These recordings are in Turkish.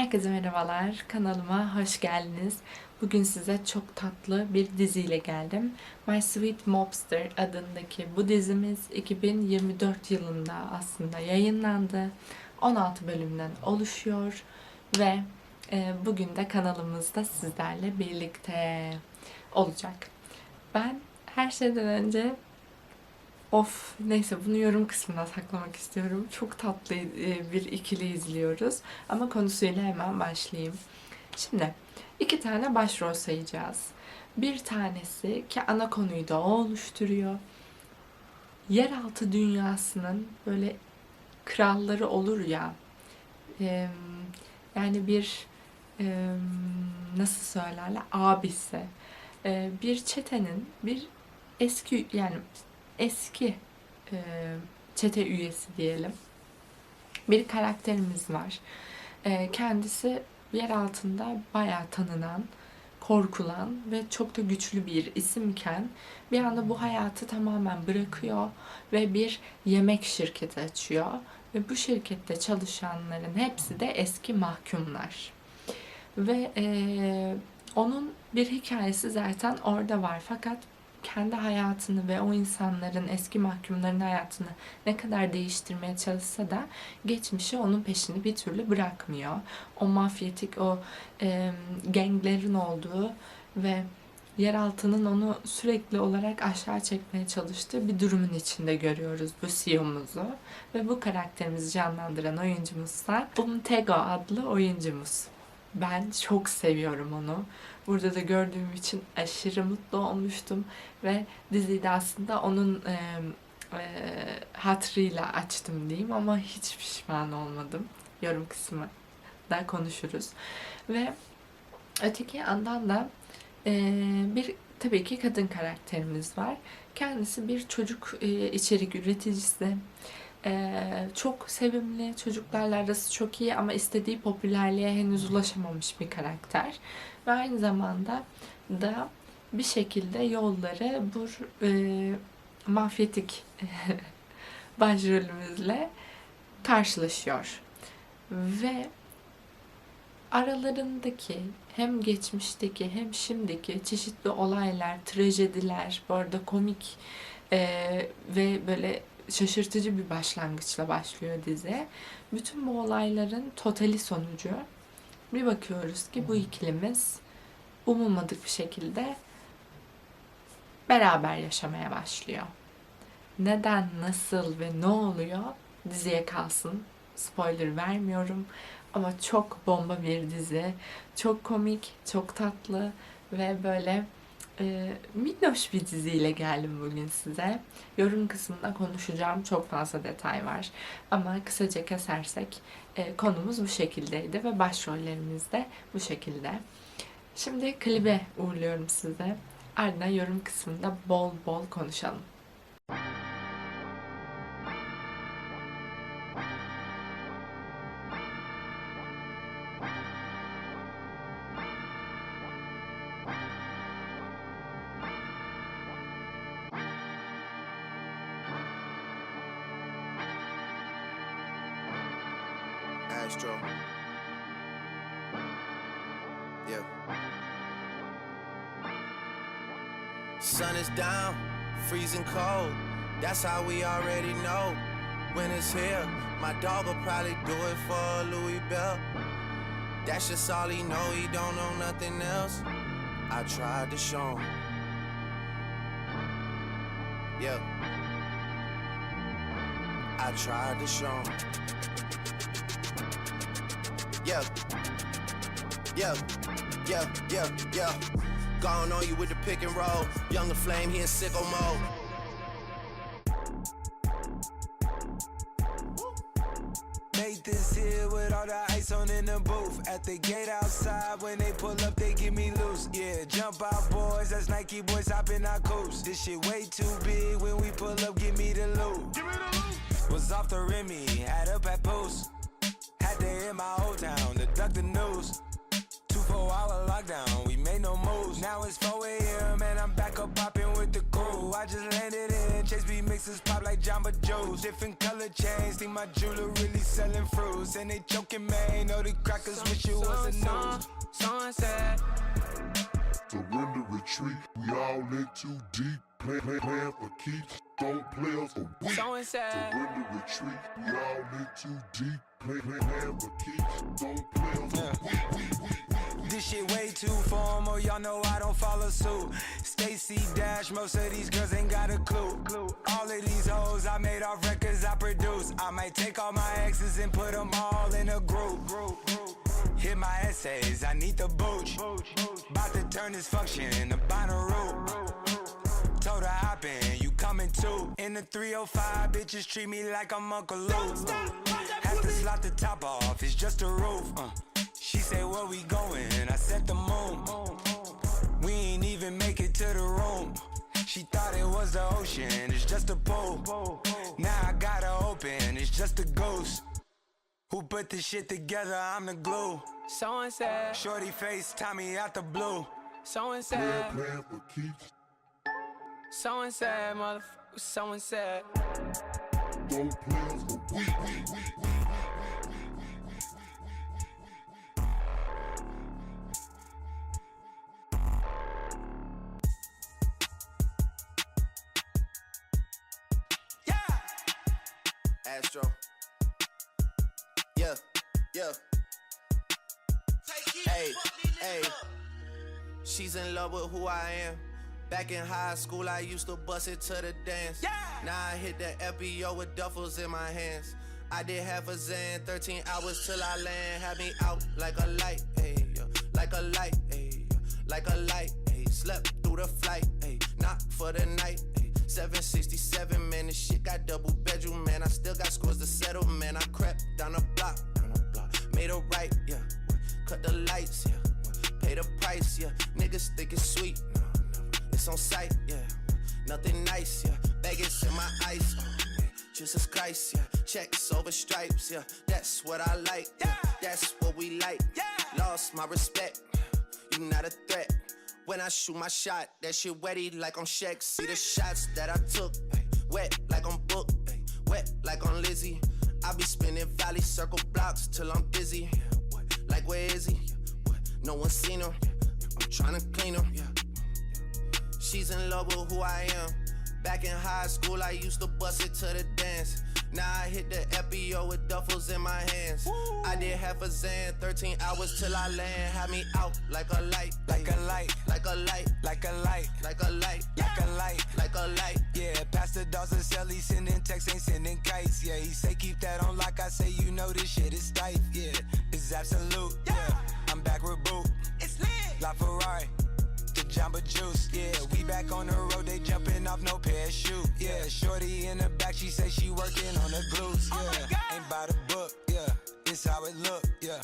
Herkese merhabalar, kanalıma hoş geldiniz. Bugün size çok tatlı bir diziyle geldim. My Sweet Mobster adındaki bu dizimiz 2024 yılında aslında yayınlandı. 16 bölümden oluşuyor ve bugün de kanalımızda sizlerle birlikte olacak. Ben her şeyden önce neyse bunu yorum kısmına saklamak istiyorum. Çok tatlı bir ikili izliyoruz. Ama konusuyla hemen başlayayım. Şimdi iki tane başrol sayacağız. Bir tanesi ki ana konuyu da o oluşturuyor. Yeraltı dünyasının böyle kralları olur ya. Yani bir nasıl söylerler? Abisi. Bir çetenin eski e, çete üyesi diyelim. Bir karakterimiz var. Kendisi yer altında bayağı tanınan, korkulan ve çok da güçlü bir isimken bir anda bu hayatı tamamen bırakıyor ve bir yemek şirketi açıyor. Ve bu şirkette çalışanların hepsi de eski mahkumlar. Ve onun bir hikayesi zaten orada var. Fakat kendi hayatını ve o insanların, eski mahkumların hayatını ne kadar değiştirmeye çalışsa da geçmişi onun peşini bir türlü bırakmıyor. O mafyatik, ganglerin olduğu ve yeraltının onu sürekli olarak aşağı çekmeye çalıştığı bir durumun içinde görüyoruz bu CEO'muzu. Ve bu karakterimizi canlandıran oyuncumuz da Umtego adlı oyuncumuz. Ben çok seviyorum onu. Burada da gördüğüm için aşırı mutlu olmuştum ve diziyi de aslında onun hatırıyla açtım diyeyim ama hiç pişman olmadım. Yorum kısmı da konuşuruz. Ve öteki yandan da bir tabii ki kadın karakterimiz var. Kendisi bir çocuk içerik üreticisi. Çok sevimli, çocuklarla arası çok iyi ama istediği popülerliğe henüz ulaşamamış bir karakter. Ve aynı zamanda da bir şekilde yolları bu mafyatik başrolümüzle karşılaşıyor. Ve aralarındaki hem geçmişteki hem şimdiki çeşitli olaylar, trajediler, bu arada komik ve böyle şaşırtıcı bir başlangıçla başlıyor dizi. Bütün bu olayların totali sonucu bir bakıyoruz ki bu ikilimiz umulmadık bir şekilde beraber yaşamaya başlıyor. Neden, nasıl ve ne oluyor diziye kalsın. Spoiler vermiyorum ama çok bomba bir dizi. Çok komik, çok tatlı ve böyle minnoş bir diziyle geldim bugün size. Yorum kısmında konuşacağım çok fazla detay var. Ama kısaca kesersek konumuz bu şekildeydi ve başrollerimiz de bu şekilde. Şimdi klibe uğurluyorum size. Ardından yorum kısmında bol bol konuşalım. Astro. Yeah. Sun is down, freezing cold. That's how we already know. Winter's here. My dog will probably do it for a Louis Bell. That's just all he know. He don't know nothing else. I tried to show him. Yeah. I tried to show him. Yeah, yeah, yeah, yeah, yeah. Gone on you with the pick and roll. Younger flame, he in sicko mode. Made this here with all the ice on in the booth. At the gate outside, when they pull up, they give me loose. Yeah, jump out, boys. That's Nike boys hopping our coops. This shit way too big. When we pull up, give me the loot. Was off the Remy, had up at Post. Had to hit my old town to duck the news. 24-hour lockdown, we made no moves. Now it's 4 a.m. and I'm back up popping with the crew. I just landed in man. Chase B mixes pop like Jamba Joe's. Different color chains, think my jeweler really selling fruits. And they joking, man, know the crackers wish it was a news. Sunset. Surrender, retreat, we all in too deep. Plan for keeps, don't play us for weeks. Surrender, retreat, we all in too deep. Plan for keeps, don't play us for weeks. This shit way too formal, y'all know I don't follow suit. Stacy Dash, most of these girls ain't got a clue. All of these hoes I made off records I produce. I might take all my exes and put them all in a group. Hit my essays, I need the booch. About to turn this function into Bonnaroo. Told her hop in, you coming too. In the 305, bitches treat me like I'm Uncle Luke. Have to slot the top off, it's just a roof. She said, where we going? I said the moon. We ain't even make it to the room. She thought it was the ocean, it's just a pool. Now I gotta open, it's just a ghost. Who put this shit together? I'm the glue. So and said, shorty face, Tommy out the blue. So and said, Plan for keeps, so and said, motherfucker, so and said. don't play us for weeks. Astro. Yeah, yeah. Hey, hey. She's in love with who I am. Back in high school, I used to bust it to the dance. Now I hit the FBO with duffels in my hands. I did half a Zan, 13 hours till I land. Had me out like a light, ayy, yeah. Like a light, ayy, yeah. Like a light, ayy. Slept through the flight, ayy. Not for the night, ayy. 767, man, this shit got double bedroom, man. I still got scores to settle, man. I crept down the block, made a right, yeah. Cut the lights, yeah. Pay the price, yeah. Niggas think it's sweet, no, never. It's on sight, yeah. Nothing nice, yeah. Vegas in my ice, man. Jesus Christ, yeah. Checks over stripes, yeah. That's what I like, yeah. That's what we like, yeah. Lost my respect, you not a threat. When I shoot my shot, that shit wetty like on Shaq. See the shots that I took, ay, wet like on Book, ay, wet like on Lizzie. I be spinning valley circle blocks till I'm dizzy. Like where is he? No one seen him. I'm tryna clean him. She's in love with who I am. Back in high school, I used to bust it to the dance. Now I hit the FBO with duffels in my hands. I did half a Zan, 13 hours till I land. Had me out like a light, like a light, like a light, like a light, like a light, like a light, like a light. Yeah, Pastor Dawson Sell, he sending texts, ain't sending kites. Yeah, he say keep that on like I say, you know this shit is tight. Yeah, it's absolute. Yeah, I'm back with Boot. It's lit. La Ferrari. The Jamba Juice, yeah, we back on the road, they jumping off no parachute, yeah, shorty in the back, she say she working on the glutes, yeah, ain't by the book, yeah, it's how it look, yeah,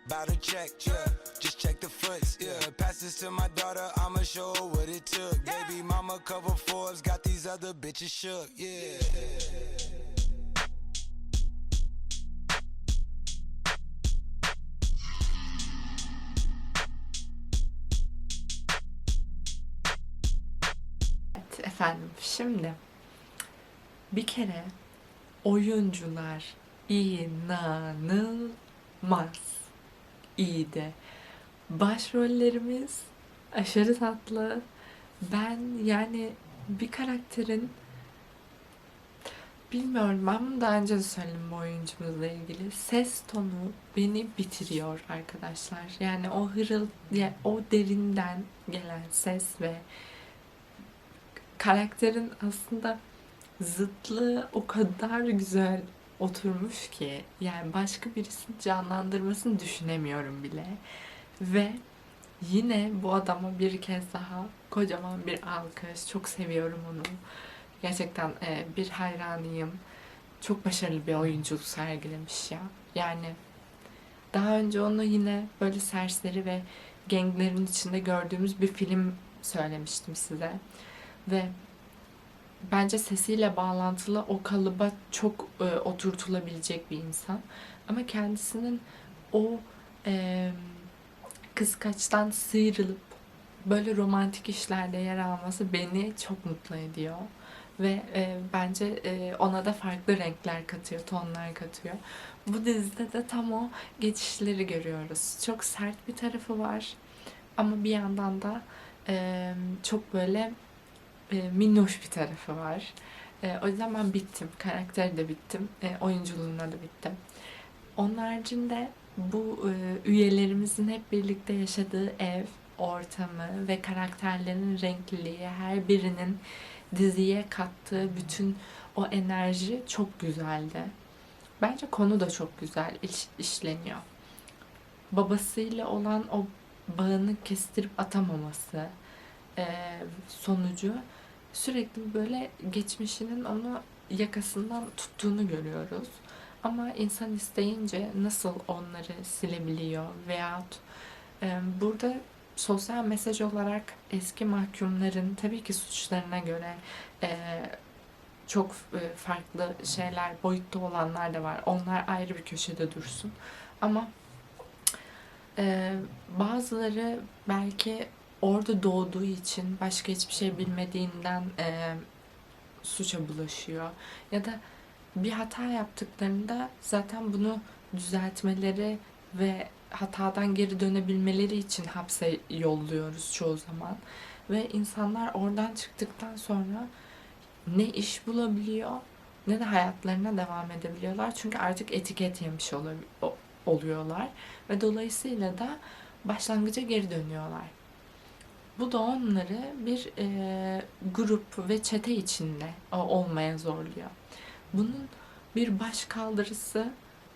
by the check, yeah, just check the foots, yeah, pass this to my daughter, I'ma show her what it took, baby mama cover Forbes, got these other bitches shook, yeah. Efendim, şimdi bir kere oyuncular inanılmaz iyiydi. Başrollerimiz aşırı tatlı. Ben yani bir karakterin, bilmiyorum, ben bunu daha önce de söyledim bu oyuncumuzla ilgili. Ses tonu beni bitiriyor arkadaşlar. Yani o yani o derinden gelen ses ve karakterin aslında zıtlığı o kadar güzel oturmuş ki yani başka birisini canlandırmasını düşünemiyorum bile. Ve yine bu adama bir kez daha kocaman bir alkış. Çok seviyorum onu. Gerçekten bir hayranıyım. Çok başarılı bir oyunculuk sergilemiş ya. Yani daha önce onu yine böyle serseri ve ganglerin içinde gördüğümüz bir film söylemiştim size. Ve bence sesiyle bağlantılı o kalıba çok oturtulabilecek bir insan. Ama kendisinin o kıskaçtan sıyrılıp böyle romantik işlerde yer alması beni çok mutlu ediyor. ve bence ona da farklı renkler katıyor, tonlar katıyor. Bu dizide de tam o geçişleri görüyoruz. Çok sert bir tarafı var ama bir yandan da çok böyle minnoş bir tarafı var. O yüzden ben bittim. Karakteri de bittim. Oyunculuğuna da bittim. Onun haricinde bu üyelerimizin hep birlikte yaşadığı ev, ortamı ve karakterlerin renkliliği, her birinin diziye kattığı bütün o enerji çok güzeldi. Bence konu da çok güzel işleniyor. Babasıyla olan o bağını kestirip atamaması sonucu sürekli böyle geçmişinin onu yakasından tuttuğunu görüyoruz. Ama insan isteyince nasıl onları silebiliyor veyahut burada sosyal mesaj olarak eski mahkumların tabii ki suçlarına göre e, çok farklı şeyler, boyutta olanlar da var. Onlar ayrı bir köşede dursun. Ama bazıları belki orada doğduğu için başka hiçbir şey bilmediğinden suça bulaşıyor. Ya da bir hata yaptıklarında zaten bunu düzeltmeleri ve hatadan geri dönebilmeleri için hapse yolluyoruz çoğu zaman. Ve insanlar oradan çıktıktan sonra ne iş bulabiliyor ne de hayatlarına devam edebiliyorlar. Çünkü artık etiket yemiş oluyorlar. Ve dolayısıyla da başlangıca geri dönüyorlar. Bu da onları bir grup ve çete içinde olmaya zorluyor. Bunun bir başkaldırısı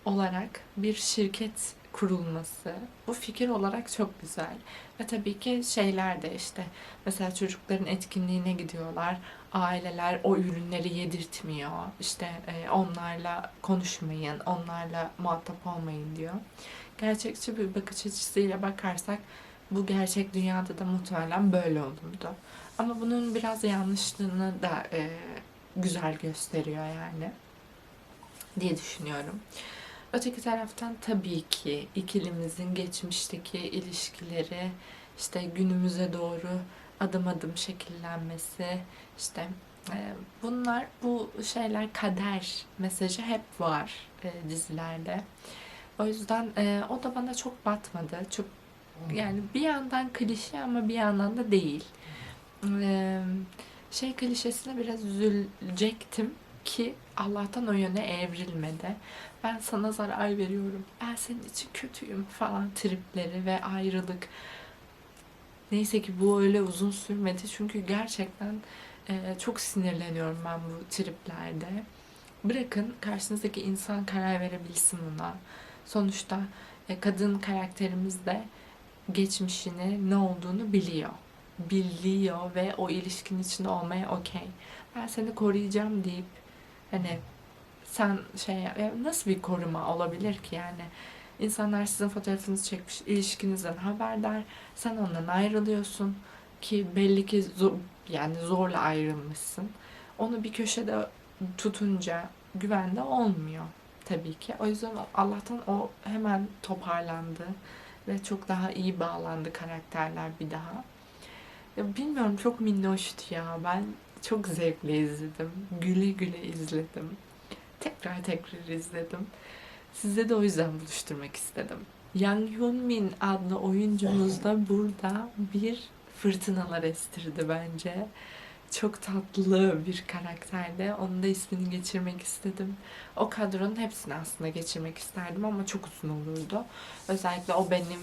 olarak bir şirket kurulması, bu fikir olarak çok güzel. Ve tabii ki şeyler de işte, mesela çocukların etkinliğine gidiyorlar, aileler o ürünleri yedirtmiyor, işte onlarla konuşmayın, onlarla muhatap olmayın diyor. Gerçekçi bir bakış açısıyla bakarsak, bu gerçek dünyada da muhtemelen böyle olurdu. Ama bunun biraz yanlışlığını da güzel gösteriyor yani diye düşünüyorum. Öteki taraftan tabii ki ikilimizin geçmişteki ilişkileri, işte günümüze doğru adım adım şekillenmesi, işte bu şeyler, kader mesajı hep var dizilerde. O yüzden o da bana çok batmadı. Çok, yani bir yandan klişe ama bir yandan da değil. Şey klişesine biraz üzülecektim ki Allah'tan o yöne evrilmedi. Ben sana zarar veriyorum, ben senin için kötüyüm falan tripleri ve ayrılık. Neyse ki bu öyle uzun sürmedi çünkü gerçekten çok sinirleniyorum ben bu triplerde. Bırakın karşınızdaki insan karar verebilsin buna. Sonuçta kadın karakterimiz de geçmişini, ne olduğunu biliyor. Biliyor ve o ilişkinin içinde olmaya okey. Ben seni koruyacağım deyip hani sen nasıl bir koruma olabilir ki yani? İnsanlar sizin fotoğrafınızı çekmiş, ilişkinizden haberdar. Sen ondan ayrılıyorsun ki belli ki yani zorla ayrılmışsın. Onu bir köşede tutunca güvende olmuyor tabii ki. O yüzden Allah'tan o hemen toparlandı ve çok daha iyi bağlandı karakterler bir daha. Ya bilmiyorum, çok minnoştu ya. Ben çok zevkle izledim. Güle güle izledim. Tekrar tekrar izledim. Size de o yüzden buluşturmak istedim. Yang Hyun-min adlı oyuncumuz da burada bir fırtınalar estirdi bence. Çok tatlı bir karakterde. Onun da ismini geçirmek istedim. O kadronun hepsini aslında geçirmek isterdim ama çok uzun olurdu. Özellikle o benim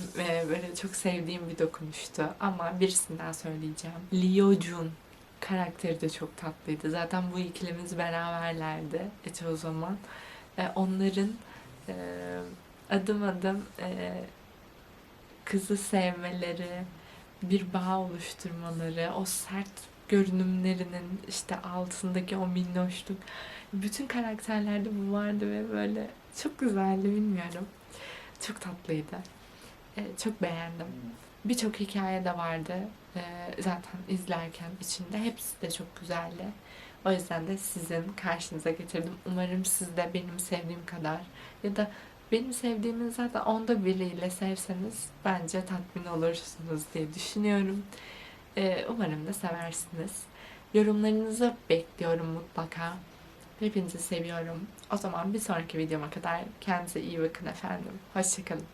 böyle çok sevdiğim bir dokunuştu. Ama birisinden söyleyeceğim. Lee Jun karakteri de çok tatlıydı. Zaten bu ikilimiz beraberlerdi çoğu zaman. Onların adım adım kızı sevmeleri, bir bağ oluşturmaları, o sert görünümlerinin işte altındaki o minnoşluk. Bütün karakterlerde bu vardı ve böyle çok güzeldi, bilmiyorum. Çok tatlıydı. Çok beğendim. Birçok hikaye de vardı. Zaten izlerken içinde hepsi de çok güzeldi. O yüzden de sizin karşınıza getirdim. Umarım siz de benim sevdiğim kadar ya da benim sevdiğimin zaten onda biriyle sevseniz bence tatmin olursunuz diye düşünüyorum. Umarım da seversiniz. Yorumlarınızı bekliyorum mutlaka. Hepinizi seviyorum. O zaman bir sonraki videoma kadar kendinize iyi bakın efendim. Hoşçakalın.